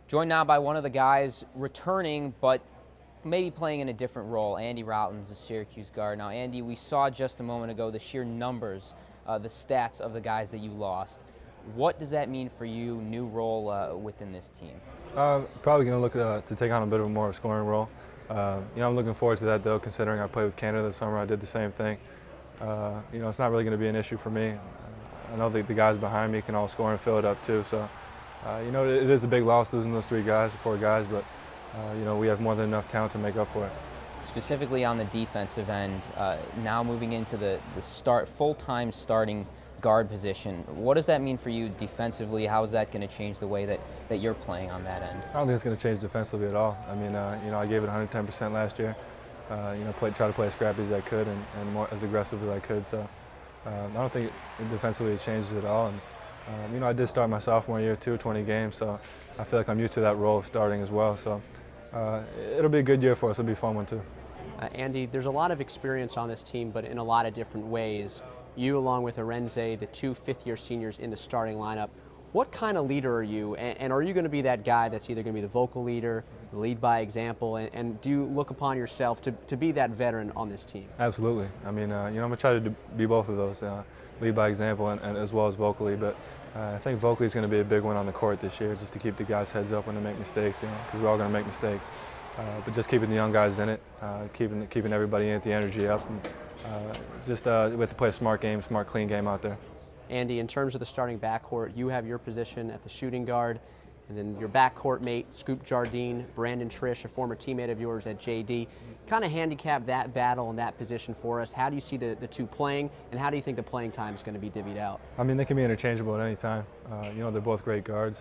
Joined now by one of the guys returning, but maybe playing in a different role, Andy Rautins, the Syracuse guard. Now, Andy, we saw just a moment ago the sheer numbers, the stats of the guys that you lost. What does that mean for you, new role within this team? Probably going to look to take on a bit of a more scoring role. I'm looking forward to that, though, considering I played with Canada this summer. I did the same thing. It's not really going to be an issue for me. I know the guys behind me can all score and fill it up, too. So, it is a big loss losing those four guys, but, we have more than enough talent to make up for it. Specifically on the defensive end, now moving into the full-time starting guard position, what does that mean for you defensively? How is that going to change the way that you're playing on that end? I don't think it's going to change defensively at all. I mean, I gave it 110% last year. Try to play as scrappy as I could and more as aggressive as I could. So I don't think defensively it changes at all. And I did start my sophomore year too, 20 games. So I feel like I'm used to that role of starting as well. So it'll be a good year for us. It'll be a fun one too. Andy, there's a lot of experience on this team, but in a lot of different ways. You, along with Arenze, the two fifth-year seniors in the starting lineup, what kind of leader are you? And are you going to be that guy that's either going to be the vocal leader, the lead by example, and do you look upon yourself to be that veteran on this team? Absolutely. I mean, I'm going to try to be both of those, lead by example and as well as vocally. But I think vocally is going to be a big one on the court this year, just to keep the guys' heads up when they make mistakes, because we're all going to make mistakes. But just keeping the young guys in it, keeping everybody in it, the energy up, and we have to play a smart game, smart, clean game out there. Andy, in terms of the starting backcourt, you have your position at the shooting guard, and then your backcourt mate, Scoop Jardine, Brandon Trish, a former teammate of yours at JD. Kind of handicap that battle and that position for us. How do you see the two playing, and how do you think the playing time is going to be divvied out? I mean, they can be interchangeable at any time. They're both great guards.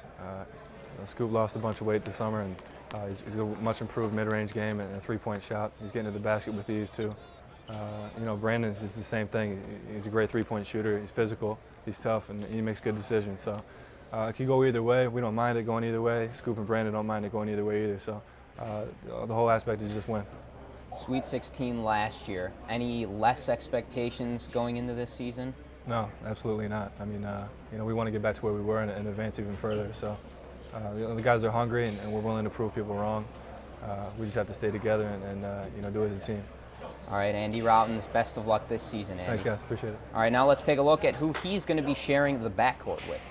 Scoop lost a bunch of weight this summer, and he's got a much improved mid-range game and a three-point shot. He's getting to the basket with ease too. Brandon is the same thing. He's a great three-point shooter. He's physical, he's tough, and he makes good decisions. So it could go either way. We don't mind it going either way. Scoop and Brandon don't mind it going either way either. So the whole aspect is just win. Sweet 16 last year. Any less expectations going into this season? No, absolutely not. I mean, we want to get back to where we were and advance even further. So the guys are hungry, and we're willing to prove people wrong. We just have to stay together and do it as a team. All right, Andy Rautins, best of luck this season, Andy. Thanks, guys. Appreciate it. All right, now let's take a look at who he's going to be sharing the backcourt with.